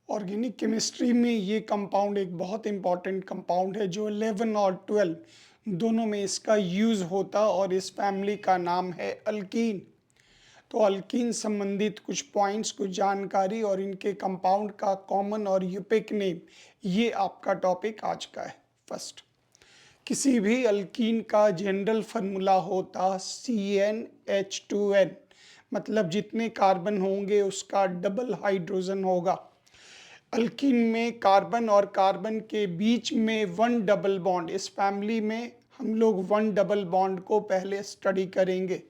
Organic chemistry में ये compound एक बहुत इंपॉर्टेंट कंपाउंड है जो 11 और 12 दोनों में इसका यूज़ होता और इस फैमिली का नाम है अल्कीन। तो अल्कीन संबंधित कुछ पॉइंट्स, कुछ जानकारी और इनके कंपाउंड का कॉमन और यूपिक नेम, ये आपका टॉपिक आज का है। फर्स्ट, किसी भी अल्कीन का जनरल फार्मूला होता CnH2n, मतलब जितने कार्बन होंगे उसका डबल हाइड्रोजन होगा। अल्कीन में कार्बन और कार्बन के बीच में वन डबल बॉन्ड, इस फैमिली में हम लोग वन डबल बॉन्ड को पहले स्टडी करेंगे।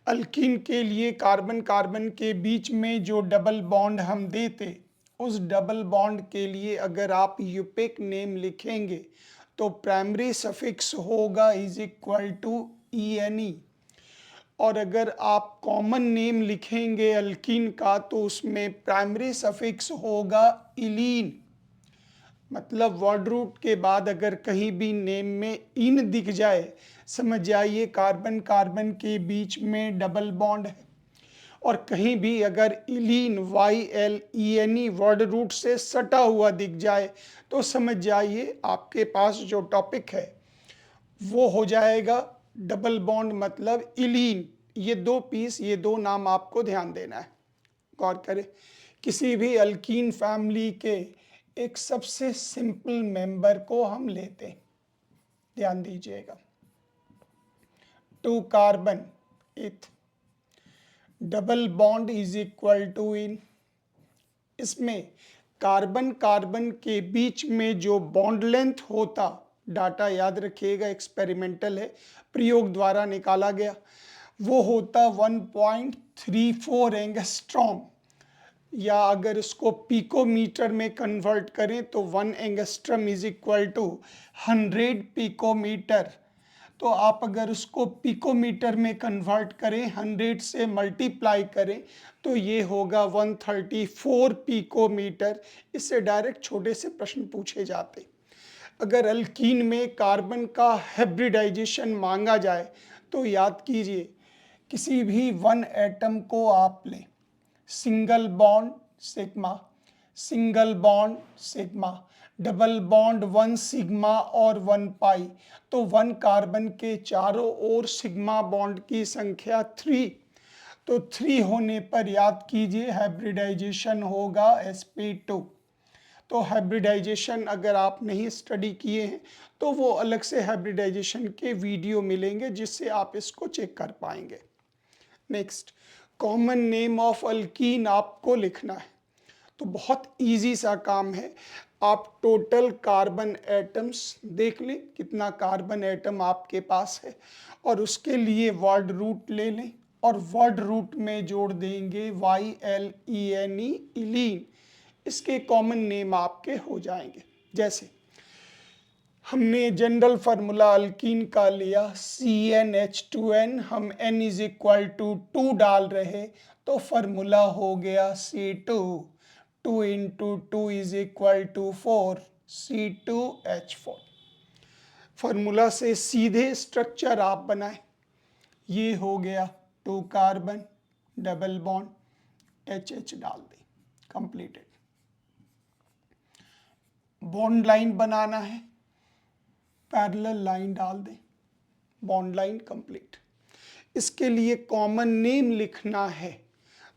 अल्कीन के लिए कार्बन कार्बन के बीच में जो डबल बॉन्ड हम देते, उस डबल बॉन्ड के लिए अगर आप यूपिक नेम लिखेंगे तो प्राइमरी सफिक्स होगा इज इक्वल टू ENE, और अगर आप कॉमन नेम लिखेंगे अल्कीन का तो उसमें प्राइमरी सफिक्स होगा इलीन। मतलब वर्ड रूट के बाद अगर कहीं भी नेम में इन दिख जाए, समझ जाइए कार्बन कार्बन के बीच में डबल बॉन्ड है। और कहीं भी अगर इलीन YLENE वर्ड रूट से सटा हुआ दिख जाए तो समझ जाइए आपके पास जो टॉपिक है वो हो जाएगा डबल बॉन्ड, मतलब इलीन। ये दो पीस, ये दो नाम आपको ध्यान देना है। गौर करें, किसी भी अल्कीन फैमिली के एक सबसे सिंपल मेंबर को हम लेते हैं, ध्यान दीजिएगा। 2 carbon eth, double bond is equal to ene. इसमें कार्बन कार्बन के बीच में जो बॉन्ड लेंथ होता, डाटा याद रखिएगा एक्सपेरिमेंटल है, प्रयोग द्वारा निकाला गया, वो होता 1.34 एंगस्ट्रॉम, या अगर इसको पिकोमीटर में कन्वर्ट करें तो 1 angstrom is equal to 100 picometer. तो आप अगर उसको पिकोमीटर में कन्वर्ट करें, 100 से मल्टीप्लाई करें तो ये होगा 134 पिकोमीटर। इससे डायरेक्ट छोटे से प्रश्न पूछे जाते। अगर अल्कीन में कार्बन का हाइब्रिडाइजेशन मांगा जाए तो याद कीजिए, किसी भी वन एटम को आप लें, single bond sigma, single bond sigma, double bond 1 sigma और 1 पाई, तो 1 कार्बन के चारों ओर सिग्मा बॉन्ड की संख्या 3। तो 3 होने पर याद कीजिए हाइब्रिडाइजेशन होगा sp2। तो हाइब्रिडाइजेशन अगर आप नहीं स्टडी किए हैं तो वो अलग से हाइब्रिडाइजेशन के वीडियो मिलेंगे जिससे आप इसको चेक कर पाएंगे। Next, common name of alkyne आपको लिखना है। तो बहुत इजी सा काम है, आप टोटल कार्बन एटम्स देख लें, कितना कार्बन एटम आपके पास है, और उसके लिए वर्ड रूट ले लें और वर्ड रूट में जोड़ देंगे YLENE इलीन। इसके कॉमन नेम आपके हो जाएंगे। जैसे हमने जनरल फार्मूला अल्कीन का लिया CnH2n, हम n इज इक्वल टू 2 डाल रहे तो फार्मूला हो गया C2, 2 into 2 is equal to 4, C2H4। Formula से सीधे स्ट्रक्चर आप बनाएं, ये हो गया 2 कार्बन डबल बॉन्ड HH डाल दें, कंप्लीटेड। बॉन्ड लाइन बनाना है, पैरेलल लाइन डाल दें, बॉन्ड लाइन कंप्लीट। इसके लिए कॉमन नेम लिखना है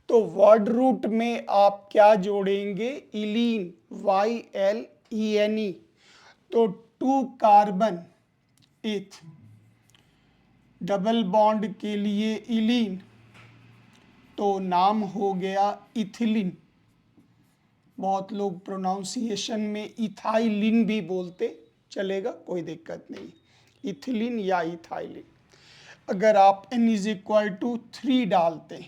तो वर्ड रूट में आप क्या जोड़ेंगे, इलीन, YLENE। तो 2 कार्बन इथ, डबल बॉन्ड के लिए इलीन, तो नाम हो गया इथिलीन। बहुत लोग प्रोनाउंसिएशन में इथाइलिन भी बोलते, चलेगा, कोई दिक्कत नहीं, इथिलीन या इथाइलिन। अगर आप n इज इक्वल टू 3 डालते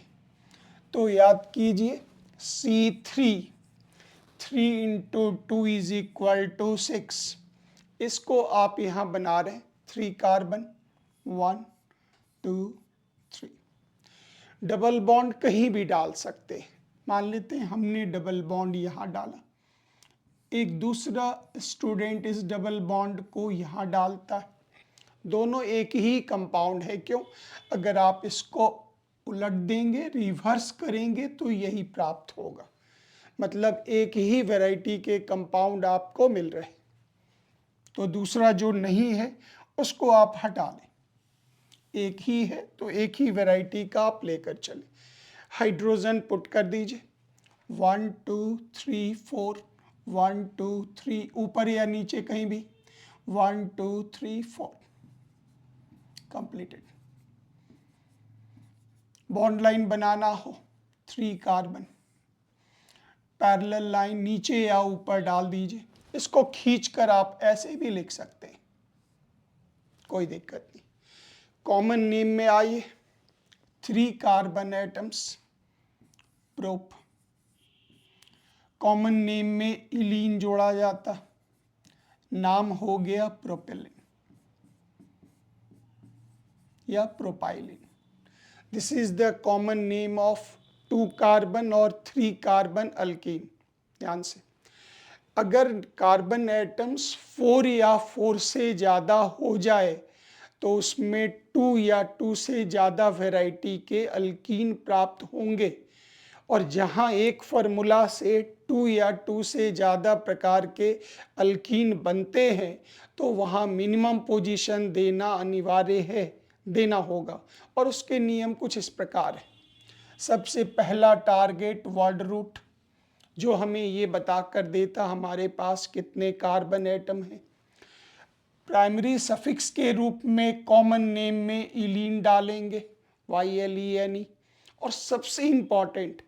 तो याद कीजिए C3, 3 into 2 is equal to 6। इसको आप यहाँ बना रहे 3 कार्बन 1 2 3। डबल बॉन्ड कहीं भी डाल सकते हैं, मान लेते हैं हमने डबल बॉन्ड यहाँ डाला, एक दूसरा स्टूडेंट इस डबल बॉन्ड को यहाँ डालता है, दोनों एक ही कंपाउंड है। क्यों? अगर आप इसको उलट देंगे, रिवर्स करेंगे तो यही प्राप्त होगा। मतलब एक ही वैरायटी के कंपाउंड आपको मिल रहे। तो दूसरा जो नहीं है उसको आप हटा लें, एक ही है तो एक ही वैरायटी का आप लेकर चलें। हाइड्रोजन पुट कर दीजिए, 1 2 3 4, 1 2 3, ऊपर या नीचे कहीं भी, 1 2 3 4, कंप्लीटेड। बॉन्ड लाइन बनाना हो 3 कार्बन, पैरेलल लाइन नीचे या ऊपर डाल दीजिए। इसको खींचकर आप ऐसे भी लिख सकते हैं, कोई दिक्कत नहीं। कॉमन नेम में आइए, 3 carbon atoms, prop. Common name में इलीन जोड़ा जाता, नाम हो गया प्रोपेलिन या propylene. This is the common name of 2 carbon और 3 कार्बन अल्कीन। ध्यान से, अगर कार्बन एटम्स 4 या 4 से ज़्यादा हो जाए तो उसमें 2 या 2 से ज़्यादा वैरायटी के अल्कीन प्राप्त होंगे, और जहाँ एक फार्मूला से 2 या 2 से ज़्यादा प्रकार के अल्कीन बनते हैं तो वहाँ मिनिमम पोजीशन देना अनिवार्य है, देना होगा। और उसके नियम कुछ इस प्रकार है। सबसे पहला टारगेट वर्ड रूट, जो हमें ये बताकर देता हमारे पास कितने कार्बन एटम हैं। प्राइमरी सफिक्स के रूप में कॉमन नेम में इलीन डालेंगे, YLENE। और सबसे इम्पॉर्टेंट,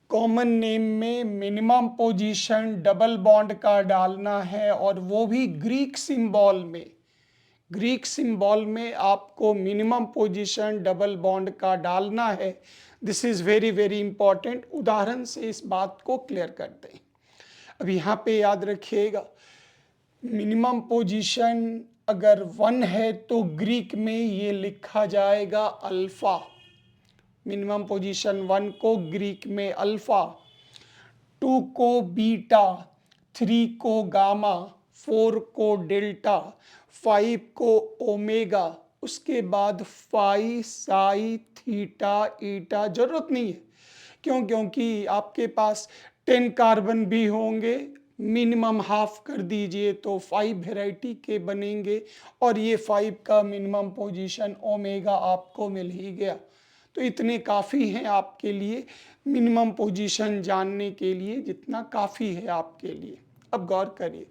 कॉमन नेम में मिनिमम पोजीशन डबल बॉन्ड का डालना है, और वो भी ग्रीक सिंबल में। ग्रीक सिंबल में आपको मिनिमम पोजीशन डबल बॉन्ड का डालना है। This is very very important. उदाहरण से इस बात को क्लियर करते हैं। अब यहाँ पे याद रखिएगा, मिनिमम पोजीशन अगर 1 है तो ग्रीक में ये लिखा जाएगा अल्फा। मिनिमम पोजीशन 1 को ग्रीक में अल्फा, 2 को बीटा, 3 को गामा, 4 को डेल्टा, 5 को ओमेगा, उसके बाद फाई, साई, थीटा, ईटा। जरूरत नहीं है, क्योंकि आपके पास 10 कार्बन भी होंगे, मिनिमम हाफ कर दीजिए तो 5 वैरायटी के बनेंगे, और ये 5 का मिनिमम पोजीशन ओमेगा आपको मिल ही गया। तो इतने काफ़ी हैं आपके लिए, मिनिमम पोजीशन जानने के लिए जितना काफ़ी है आपके लिए। अब गौर करिए,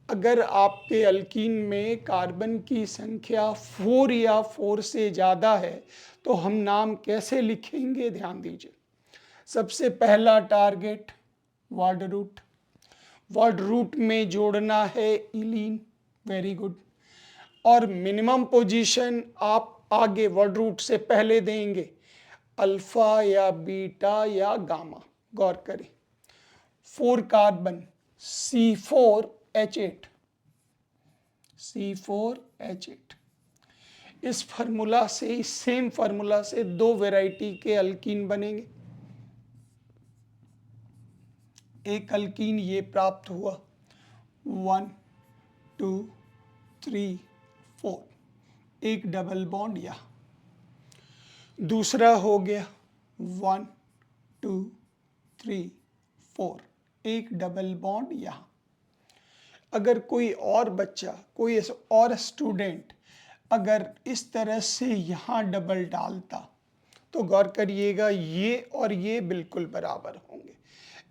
अगर आपके अल्कीन में कार्बन की संख्या 4 या 4 से ज़्यादा है तो हम नाम कैसे लिखेंगे, ध्यान दीजिए। सबसे पहला target word root, word root में जोड़ना है इलीन, वेरी गुड। और मिनिमम पोजीशन आप आगे वर्ड रूट से पहले देंगे, अल्फा या बीटा या गामा। गौर करें, 4 कार्बन, C4H8, C4H8। इस फार्मूला से, इस सेम फार्मूला से 2 वैरायटी के अल्कीन बनेंगे। एक अल्कीन ये प्राप्त हुआ, 1 2 3 4, एक डबल बॉन्ड यहाँ। दूसरा हो गया 1 2 3 4, एक डबल बॉन्ड यहाँ। अगर कोई और बच्चा, कोई और स्टूडेंट अगर इस तरह से यहाँ डबल डालता तो गौर करिएगा ये और ये बिल्कुल बराबर होंगे।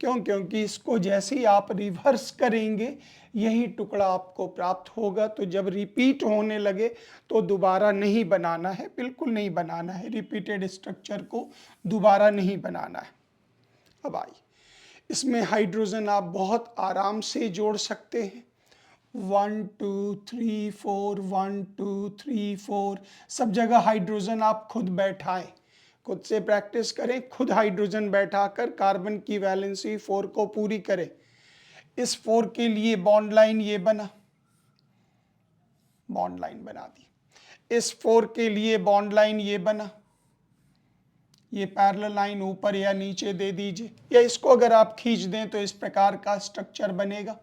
क्योंकि इसको जैसे ही आप रिवर्स करेंगे यही टुकड़ा आपको प्राप्त होगा। तो जब रिपीट होने लगे तो दोबारा नहीं बनाना है, बिल्कुल नहीं बनाना है, रिपीटेड स्ट्रक्चर को दोबारा नहीं बनाना है। अब आइए, इसमें हाइड्रोजन आप बहुत आराम से जोड़ सकते हैं, 1 2 3 4, 1 2 3 4। सब जगह हाइड्रोजन आप खुद बैठाएं, खुद से प्रैक्टिस करें, खुद हाइड्रोजन बैठाकर कार्बन की वैलेंसी 4 को पूरी करें। इस 4 के लिए बॉन्ड लाइन ये बना, बॉन्ड लाइन बना दी। इस 4 के लिए बॉन्ड लाइन ये बना, ये पैरेलल लाइन ऊपर या नीचे दे दीजिए, या इसको अगर आप खींच दें तो इस प्रकार का स्ट्रक्चर बनेगा।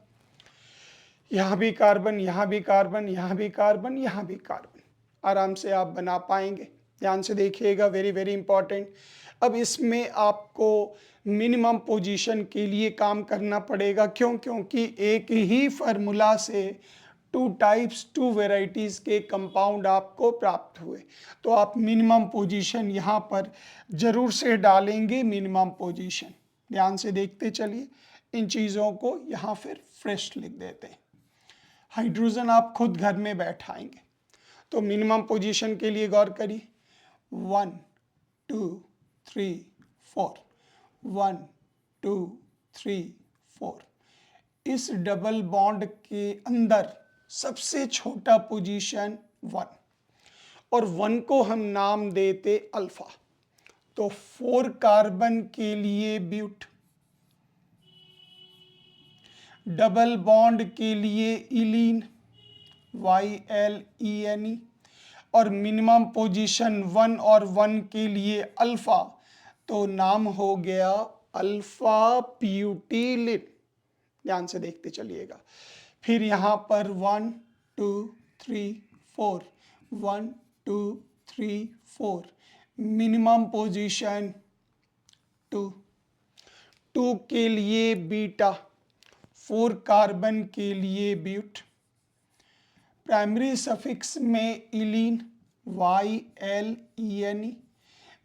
यहाँ भी कार्बन, यहाँ भी कार्बन, यहाँ भी कार्बन, यहाँ भी कार्बन, आराम से आप बना पाएंगे। ध्यान से देखिएगा, वेरी वेरी इंपॉर्टेंट। अब इसमें आपको मिनिमम पोजीशन के लिए काम करना पड़ेगा। क्यों? क्योंकि एक ही फार्मूला से 2 टाइप्स 2 वेराइटीज़ के कंपाउंड आपको प्राप्त हुए। तो आप मिनिमम पोजीशन यहाँ पर ज़रूर से डालेंगे, मिनिमम पोजीशन। ध्यान से देखते चलिए, इन चीज़ों को यहाँ फिर फ्रेश लिख देते हैं। हाइड्रोजन आप खुद घर में बैठाएंगे। तो मिनिमम पोजीशन के लिए गौर करिए, 1 2 3 4, 1 2 3 4। इस डबल बॉन्ड के अंदर सबसे छोटा पोजीशन 1, और 1 को हम नाम देते अल्फा। तो 4 कार्बन के लिए ब्यूट, डबल बॉन्ड के लिए इलीन, YLENE, और मिनिमम पोजीशन 1 और 1 के लिए अल्फा, तो नाम हो गया अल्फा ब्यूटिलिन। ध्यान से देखते चलिएगा। फिर यहाँ पर 1 2 3 4, 1 2 3 4, मिनिमम पोजीशन 2, 2 के लिए बीटा, 4 कार्बन के लिए ब्यूट, प्राइमरी सफिक्स में इलीन, YLENE,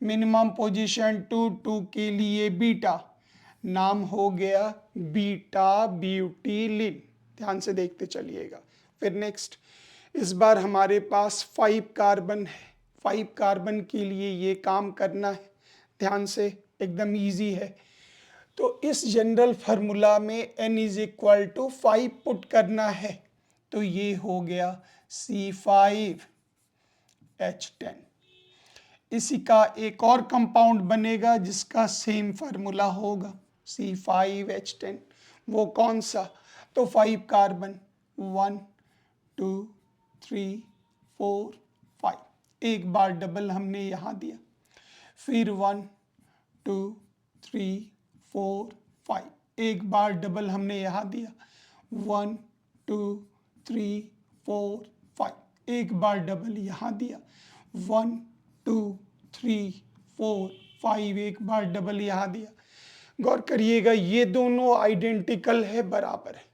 मिनिमम पोजीशन 2, 2 के लिए बीटा, नाम हो गया बीटा ब्यूटिलिन। ध्यान से देखते चलिएगा। फिर नेक्स्ट, इस बार हमारे पास 5 कार्बन है। 5 कार्बन के लिए ये काम करना है। ध्यान से, एकदम इजी है। तो इस जनरल फार्मूला में n = 5 पुट करना है। तो ये हो गया C5H10। इसी का एक और कंपाउंड बनेगा जिसका सेम फार्मूला होगा C5H10। वो कौन सा? तो 5 कार्बन, 1 2 3 4 5, एक बार डबल हमने यहाँ दिया। फिर 1 2 3 4 5, एक बार डबल हमने यहाँ दिया। 1 2 3 4 5, एक बार डबल यहाँ दिया। 1 2 3 4 5, एक बार डबल यहाँ दिया। गौर करिएगा, ये दोनों आइडेंटिकल है, बराबर है।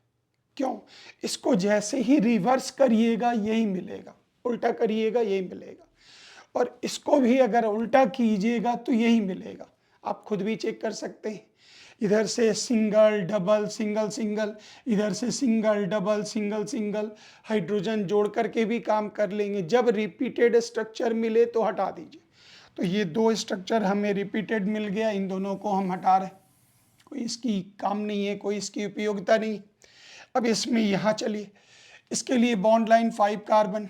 क्यों? इसको जैसे ही रिवर्स करिएगा यही मिलेगा, उल्टा करिएगा यही मिलेगा, और इसको भी अगर उल्टा कीजिएगा तो यही मिलेगा। आप खुद भी चेक कर सकते हैं। इधर से सिंगल डबल सिंगल सिंगल, इधर से single double single single, hydrogen जोड़ करके भी काम कर लेंगे। जब रिपीटेड स्ट्रक्चर मिले तो हटा दीजिए। तो ये 2 स्ट्रक्चर हमें रिपीटेड मिल गया, इन दोनों को हम हटा रहे हैं। कोई इसकी काम नहीं है, कोई इसकी उपयोगिता नहीं। अब इसमें यहाँ चलिए, इसके लिए bond line 5 carbon,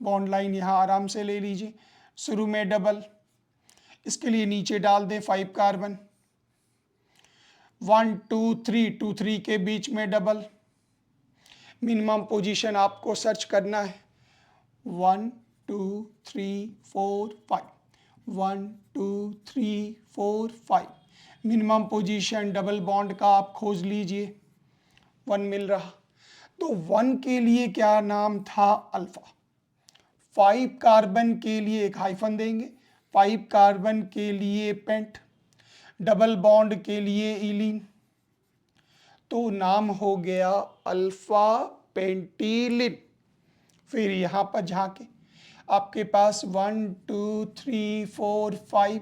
bond line यहाँ आराम से ले लीजिए। शुरू में डबल, इसके लिए नीचे डाल दें 5 कार्बन। 1 2 3, 2 3 के बीच में डबल। मिनिमम पोजीशन आपको सर्च करना है। 1 2 3 4 5, 1 2 3 4 5, मिनिमम पोजीशन डबल बॉन्ड का आप खोज लीजिए। 1 मिल रहा। तो 1 के लिए क्या नाम था? अल्फा। 5 कार्बन के लिए एक हाइफन देंगे, 5 कार्बन के लिए पेंट, डबल बॉन्ड के लिए इलीन, तो नाम हो गया अल्फा पेंटिलिन। फिर यहाँ पर झांके, आपके पास 1 2 3 4 5,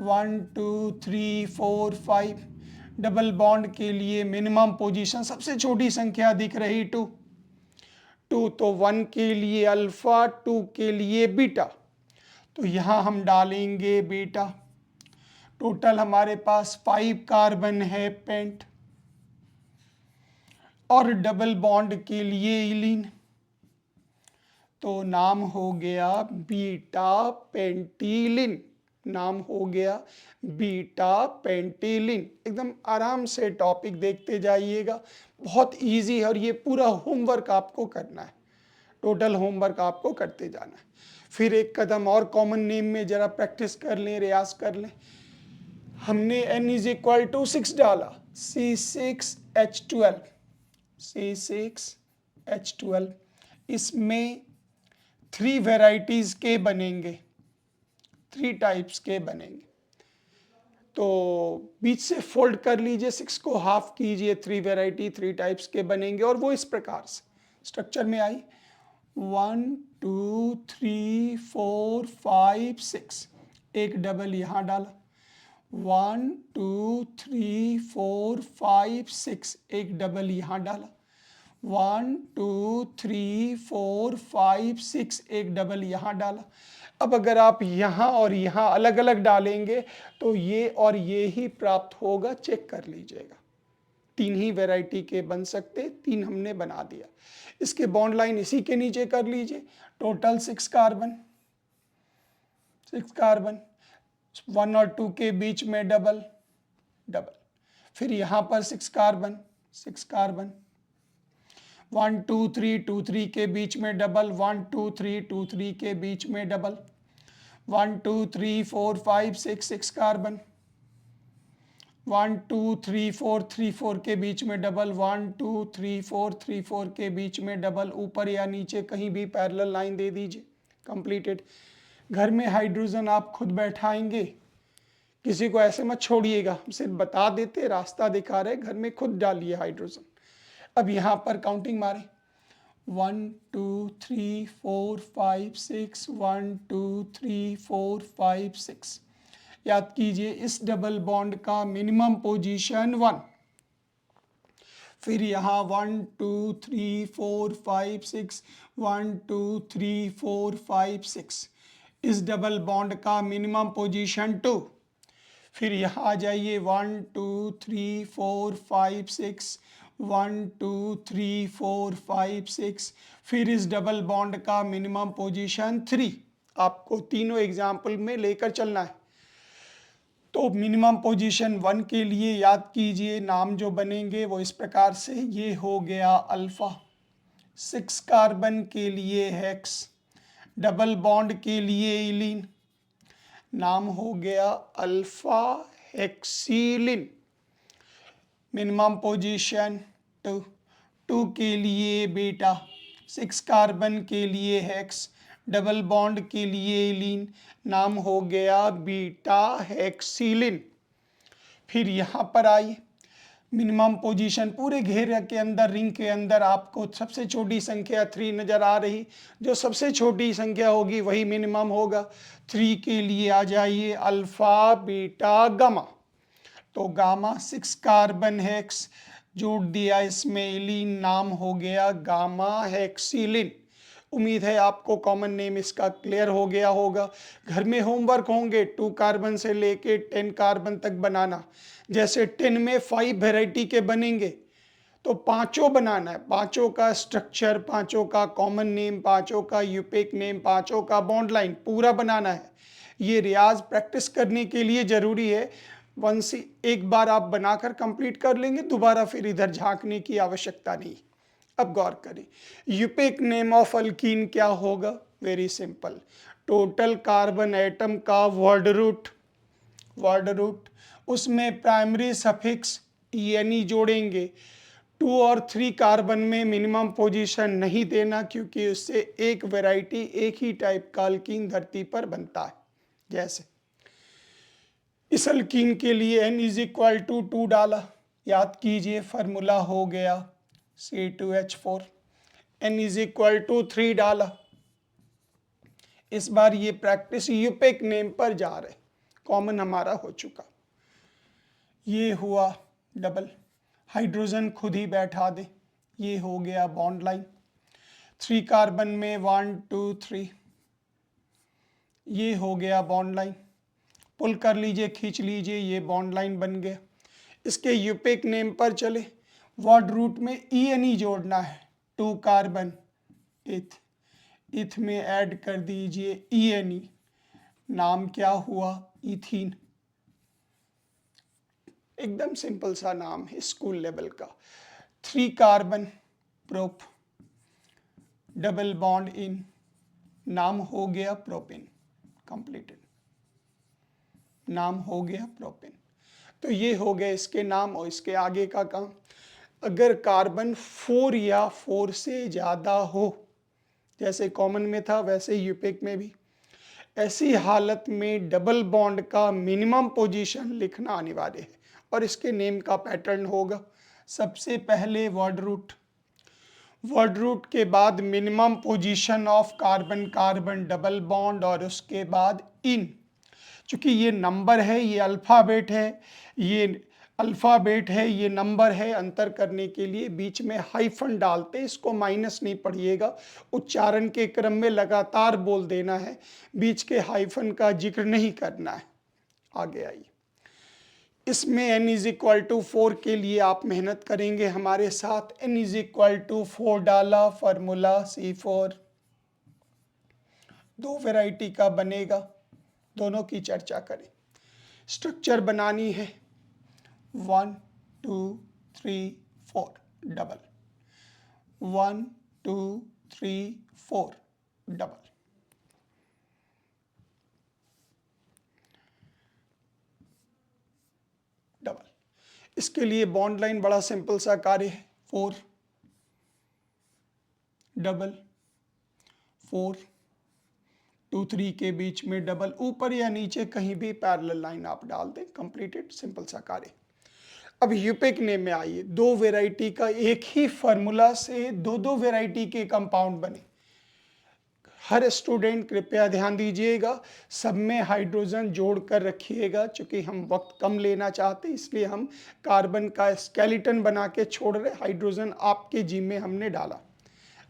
1 2 3 4 5, डबल बॉन्ड के लिए मिनिमम पोजीशन सबसे छोटी संख्या दिख रही 2, तो 1 के लिए अल्फा, 2 के लिए बीटा, तो यहाँ हम डालेंगे बीटा। टोटल हमारे पास 5 कार्बन है पेंट, और डबल बॉन्ड के लिए इलीन, तो नाम हो गया बीटा पेंटिलिन। नाम हो गया बीटा पेंटिलिन। एकदम आराम से टॉपिक देखते जाइएगा, बहुत इजी है, और ये पूरा होमवर्क आपको करना है, टोटल होमवर्क आपको करते जाना है। फिर एक कदम और कॉमन नेम में जरा प्रैक्टिस कर लें, रियाज कर लें। हमने n = 6 डाला, C6H12, C6H12, इसमें 3 वेराइटीज के बनेंगे, 3 टाइप्स के बनेंगे। तो बीच से फोल्ड कर लीजिए, 6 को हाफ कीजिए, 3 वैरायटी 3 टाइप्स के बनेंगे और वो इस प्रकार से स्ट्रक्चर में आई 1 2 3 4 5 6, एक डबल यहाँ डाला 1 2 3 4 5 6, एक डबल यहाँ डाला 1 2 3 4 5 6, एक डबल यहाँ डाला। अब अगर आप यहाँ और यहाँ अलग अलग डालेंगे तो ये और ये ही प्राप्त होगा, चेक कर लीजिएगा। 3 ही वैरायटी के बन सकते, 3 हमने बना दिया। इसके बॉन्ड लाइन इसी के नीचे कर लीजिए, टोटल 6 कार्बन, 6 कार्बन, 1 और 2 के बीच में डबल डबल, फिर यहाँ पर 6 कार्बन, 6 कार्बन, 1 2 3 2 3 के बीच में डबल, 1 2 3 2 3 के बीच में डबल, 1 2 3 4 5 6 6 कार्बन, 1 2 3 4 3 4 के बीच में डबल, 1 2 3 4 3 4 के बीच में डबल, ऊपर या नीचे कहीं भी पैरेलल लाइन दे दीजिए, कंप्लीटेड। घर में हाइड्रोजन आप खुद बैठाएंगे, किसी को ऐसे मत छोड़िएगा, हम सिर्फ बता देते, रास्ता दिखा रहे, घर में खुद डालिए हाइड्रोजन। अब यहाँ पर काउंटिंग मारें 1 2 3 4 5 6, 1 2 3 4 5 6। याद कीजिए इस डबल बॉन्ड का मिनिमम पोजीशन 1, फिर यहाँ 1 2 3 4 5 6, 1 2 3 4 5 6, इस डबल बॉन्ड का मिनिमम पोजीशन 2, फिर यहाँ आ जाइए 1 2 3 4 5 6, 1 2 3 4 5 6, फिर इस डबल बॉन्ड का मिनिमम पोजीशन 3। आपको तीनों एग्जाम्पल में लेकर चलना है। तो मिनिमम पोजीशन 1 के लिए याद कीजिए नाम जो बनेंगे वो इस प्रकार से, ये हो गया अल्फा, 6 कार्बन के लिए हेक्स, डबल बॉन्ड के लिए इलीन, नाम हो गया अल्फा हेक्सिलिन। मिनिमम पोजीशन 2, 2 के लिए बीटा, 6 कार्बन के लिए हेक्स, डबल बॉन्ड के लिए इलीन, नाम हो गया बीटा हेक्सिलिन। फिर यहाँ पर आइए, मिनिमम पोजीशन पूरे घेरे के अंदर, रिंग के अंदर आपको सबसे छोटी संख्या 3 नज़र आ रही, जो सबसे छोटी संख्या होगी वही मिनिमम होगा। 3 के लिए आ जाइए अल्फा बीटा गामा, तो गामा 6 कार्बन हेक्स, जोड़ दिया इसमें इलीन, नाम हो गया गामा हेक्सिलिन। उम्मीद है आपको कॉमन नेम इसका क्लियर हो गया होगा। घर में होमवर्क होंगे 2 कार्बन से लेके 10 कार्बन तक बनाना। जैसे 10 में 5 वैरायटी के बनेंगे तो 5 बनाना है, 5 का स्ट्रक्चर, 5 का कॉमन नेम, 5 का यूपेक नेम, 5 का बॉन्ड लाइन पूरा बनाना है। ये रियाज प्रैक्टिस करने के लिए ज़रूरी है। वंस एक बार आप बनाकर कंप्लीट कर लेंगे, दोबारा फिर इधर झांकने की आवश्यकता नहीं। अब गौर करें, यूपेक नेम ऑफ अल्कीन क्या होगा? Very simple, total carbon atom का वर्ड रूट, उसमें प्राइमरी सफिक्स ईएनई जोड़ेंगे। 2 और 3 कार्बन में मिनिमम पोजीशन नहीं देना, क्योंकि उससे एक वैरायटी, एक ही टाइप का अल्कीन धरती पर बनता है। जैसे इस अल्कीन के लिए n = 2 डाला, याद कीजिए फार्मूला हो गया C2H4। n = 3 डाला, इस बार ये प्रैक्टिस यूपेक नेम पर जा रहे, कॉमन हमारा हो चुका। ये हुआ डबल, हाइड्रोजन खुद ही बैठा दे, ये हो गया बॉन्ड लाइन। 3 कार्बन में 1 2 3, ये हो गया बॉन्ड लाइन, पुल कर लीजिए, खींच लीजिए, ये बॉन्ड लाइन बन गया। इसके यूपेक नेम पर चले, वर्ड रूट में ENE जोड़ना है, 2 कार्बन इथ में ऐड कर दीजिए ENE, नाम क्या हुआ? इथीन। एकदम सिंपल सा नाम है, स्कूल लेवल का। 3 कार्बन प्रोप, डबल बॉन्ड इन, नाम हो गया प्रोपेन, कंप्लीटेड, नाम हो गया प्रोपेन। तो ये हो गए इसके नाम और इसके आगे का काम। अगर कार्बन 4 या 4 से ज़्यादा हो, जैसे कॉमन में था वैसे यूपेक में भी, ऐसी हालत में डबल बॉन्ड का मिनिमम पोजीशन लिखना अनिवार्य है और इसके नेम का पैटर्न होगा सबसे पहले वर्ड रूट के बाद minimum position of carbon carbon double bond और उसके बाद इन। चूंकि ये नंबर है, ये अल्फ़ाबेट है, ये नंबर है, अंतर करने के लिए बीच में हाइफन डालते, इसको माइनस नहीं पढ़िएगा, उच्चारण के क्रम में लगातार बोल देना है, बीच के हाइफन का जिक्र नहीं करना है। आगे आइए, इसमें n इज इक्वल टू 4 के लिए आप मेहनत करेंगे हमारे साथ। n इज इक्वल टू 4 डाला, फार्मूला C4 दो वैरायटी का बनेगा, दोनों की चर्चा करें। स्ट्रक्चर बनानी है 1 2 3 4 डबल, 1 2 3 4 डबल। इसके लिए बॉन्ड लाइन बड़ा सिंपल सा कार्य है, 4 डबल 4 2 3 के बीच में डबल, ऊपर या नीचे कहीं भी पैरेलल लाइन आप डाल दें, कंप्लीटेड, सिंपल सा कार्य। अब यूपिक नेम में आइए, दो वेराइटी का एक ही फार्मूला से दो वेराइटी के कंपाउंड बने। हर स्टूडेंट कृपया ध्यान दीजिएगा, सब में हाइड्रोजन जोड़ कर रखिएगा। चूंकि हम वक्त कम लेना चाहते इसलिए हम कार्बन का स्केलेटन बना के छोड़ रहे, हाइड्रोजन आपके जी में हमने डाला।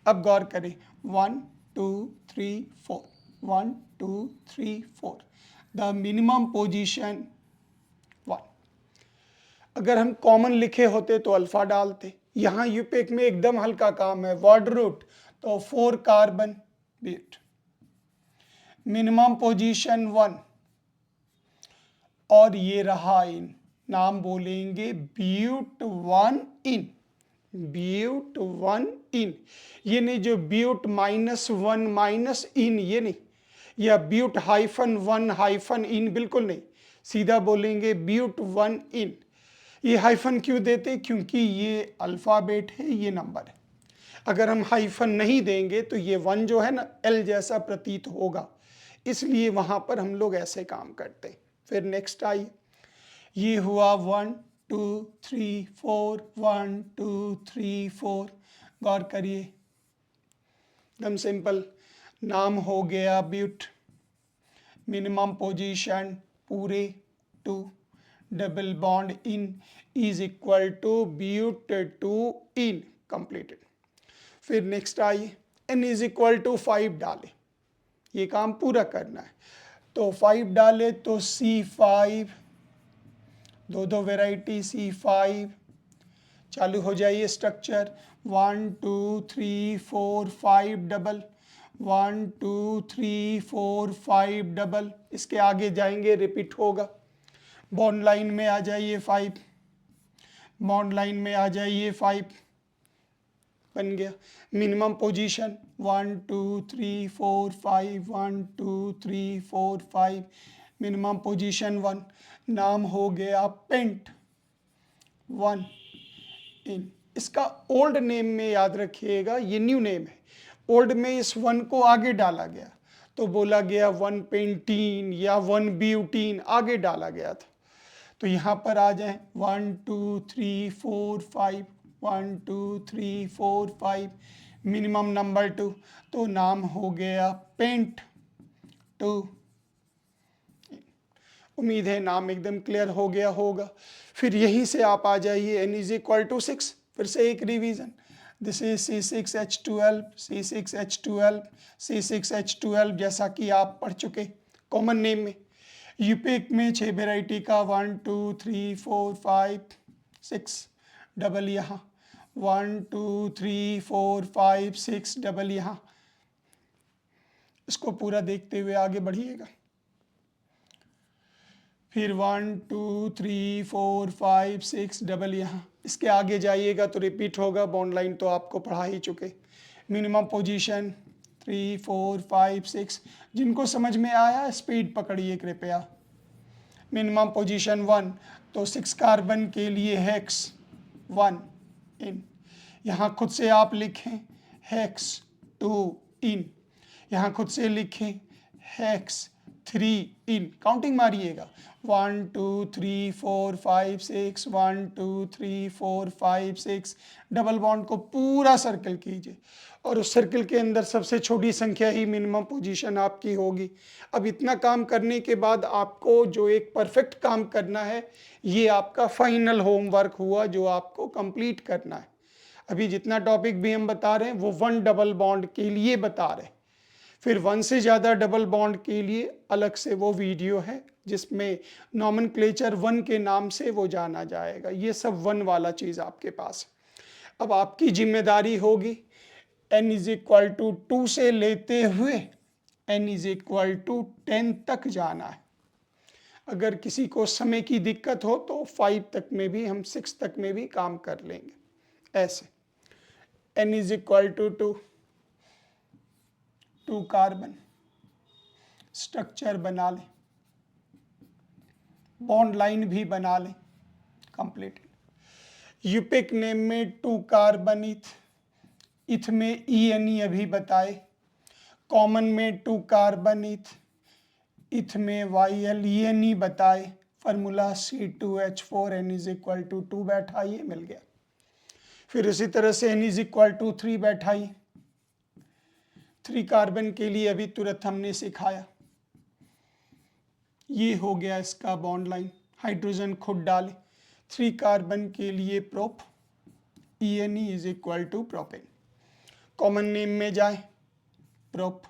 अब गौर करें, 1 2 3 4, 1 2 3 4, द मिनिमम पोजीशन 1। अगर हम कॉमन लिखे होते तो अल्फा डालते, यहाँ यूपिक में एकदम हल्का काम है, वर्ड रूट तो 4 कार्बन ब्यूट, मिनिमम पोजीशन 1, और ये रहा इन, नाम बोलेंगे ब्यूट 1 इन, ब्यूट 1 इन। ये नहीं जो ब्यूट -1 माइनस इन, ये नहीं, या ब्यूट -1 हाइफन इन, बिल्कुल नहीं, सीधा बोलेंगे ब्यूट 1 इन। ये हाइफन क्यों देते? क्योंकि ये अल्फ़ाबेट है, ये नंबर है। अगर हम हाइफन नहीं देंगे तो ये 1 जो है ना एल जैसा प्रतीत होगा, इसलिए वहाँ पर हम लोग ऐसे काम करते हैं। फिर नेक्स्ट आइए, ये हुआ 1 2 3 4, 1 2 3 4। गौर करिए, एकदम सिंपल, नाम हो गया ब्यूट, मिनिमम पोजीशन पूरे 2, double bond ene is equal to but 2 ene, completed. फिर नेक्स्ट आइए, n इज इक्वल टू 5 डालें, ये काम पूरा करना है तो 5 डाले तो C5, दो वैरायटी C5, चालू हो जाइए स्ट्रक्चर, 1 2 3 4 5 डबल, 1 2 3 4 5 डबल। इसके आगे जाएंगे रिपीट होगा, बॉन्ड लाइन में आ जाइए 5, बॉन्ड लाइन में आ जाइए 5, बन गया। मिनिमम पोजीशन 1 2 3 4 5, 1 2 3 4 5, मिनिमम पोजीशन 1, नाम हो गया पेंट 1 इन। इसका ओल्ड नेम में याद रखिएगा, ये न्यू नेम है, ओल्ड में इस 1 को आगे डाला गया तो बोला गया 1 पेंटीन या 1 ब्यूटीन, आगे डाला गया था। तो यहाँ पर आ जाए 1 2 3 4 5, 1 2 3 4 5, मिनिमम नंबर 2, तो नाम हो गया पेंट 2। उम्मीद है नाम एकदम क्लियर हो गया होगा। फिर यहीं से आप आ जाइए n इज इक्वल टू 6, फिर से एक revision, this is C6H12, C6H12, C6H12 जैसा कि आप पढ़ चुके कॉमन नेम में। यूपिक में 6 वेराइटी का 1 2 3 4 5 6 डबल, यहाँ 1 2 3 4 5 6 डबल, यहाँ। इसको पूरा देखते हुए आगे बढ़िएगा। फिर 1 2 3 4 5 6 डबल, यहाँ। इसके आगे जाइएगा तो रिपीट होगा, बॉन्ड लाइन तो आपको पढ़ा ही चुके। मिनिमम पोजीशन 3 4 5 6, जिनको समझ में आया स्पीड पकड़िए कृपया। मिनिमम पोजीशन 1 तो 6 कार्बन के लिए हेक्स 1 इन, यहाँ खुद से आप लिखें हेक्स 2 इन, यहाँ खुद से लिखें हेक्स 3 इन, काउंटिंग मारिएगा 1 2 3 4 5 6, 1 2 3 4 5 6, डबल बॉन्ड को पूरा सर्कल कीजिए और उस सर्कल के अंदर सबसे छोटी संख्या ही मिनिमम पोजीशन आपकी होगी। अब इतना काम करने के बाद आपको जो एक परफेक्ट काम करना है, ये आपका फाइनल होमवर्क हुआ जो आपको कंप्लीट करना है। अभी जितना टॉपिक भी हम बता रहे हैं वो 1 डबल बॉन्ड के लिए बता रहे हैं, फिर 1 से ज़्यादा डबल बॉन्ड के लिए अलग से वो वीडियो है जिसमें नॉमेनक्लेचर 1 के नाम से वो जाना जाएगा। ये सब 1 वाला चीज़ आपके पास है। अब आपकी जिम्मेदारी होगी n इज इक्वल टू 2 से लेते हुए n इज इक्वल टू 10 तक जाना है। अगर किसी को समय की दिक्कत हो तो 5 तक में भी, हम 6 तक में भी काम कर लेंगे। ऐसे n is equal to 2 carbon structure बना लें, बॉन्ड लाइन भी बना लें कंप्लीट। यूपिक नेम में 2 कार्बन इथ में ENE अभी बताए, कॉमन में 2 कार्बन इथ में YLENE बताए, formula C2H4 n is equal to 2 बैठाइए, मिल गया। फिर उसी तरह से n इज इक्वल टू 3 बैठाइए। 3 कार्बन के लिए अभी तुरंत हमने सिखाया, ये हो गया इसका बॉन्ड लाइन, हाइड्रोजन खुद डाले। 3 कार्बन के लिए prop, ENE is equal to propene. Common name में जाए, प्रोप,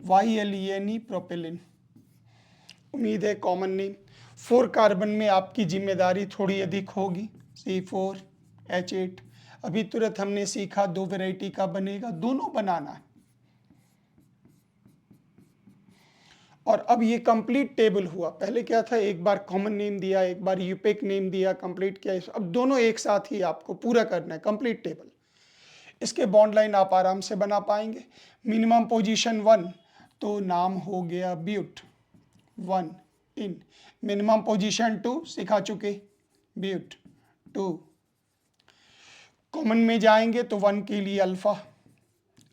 YLENE प्रोपेलिन। उम्मीद है कॉमन नेम। 4 कार्बन में आपकी जिम्मेदारी थोड़ी अधिक होगी, C4H8। अभी तुरंत हमने सीखा 2 वैरायटी का बनेगा, दोनों बनाना है। और अब ये कंप्लीट टेबल हुआ। पहले क्या था, एक बार कॉमन नेम दिया, एक बार यूपिक नेम दिया, कंप्लीट किया। अब दोनों एक साथ ही आपको पूरा करना है, कंप्लीट टेबल। इसके बॉन्ड लाइन आप आराम से बना पाएंगे। मिनिमम पोजीशन 1 तो नाम हो गया ब्यूट 1 इन। मिनिमम पोजीशन 2 सिखा चुके, ब्यूट 2। कॉमन में जाएंगे तो 1 के लिए अल्फा,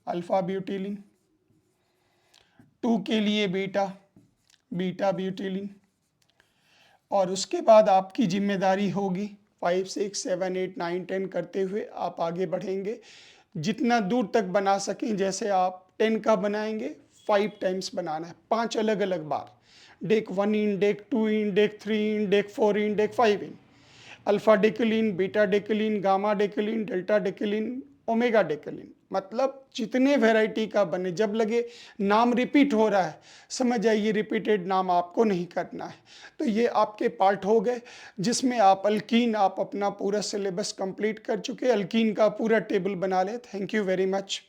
अल्फा ब्यूटिलिन। 2 के लिए बीटा, बीटा ब्यूटिलिन। और उसके बाद आपकी जिम्मेदारी होगी 5 6 7 8 9 10 करते हुए आप आगे बढ़ेंगे, जितना दूर तक बना सकें। जैसे आप 10 का बनाएंगे, 5 टाइम्स बनाना है, 5 अलग अलग बार। Deck 1 in, deck 2 in, deck 3 in, deck 4 in, deck 5 in. Alpha decline, beta decline, gamma decline, delta decline, omega decline. मतलब जितने वैरायटी का बने, जब लगे नाम रिपीट हो रहा है समझ जाइए रिपीटेड नाम आपको नहीं करना है। तो ये आपके पार्ट हो गए जिसमें आप अल्कीन, आप अपना पूरा सिलेबस कंप्लीट कर चुके। अल्कीन का पूरा टेबल बना ले। Thank you very much.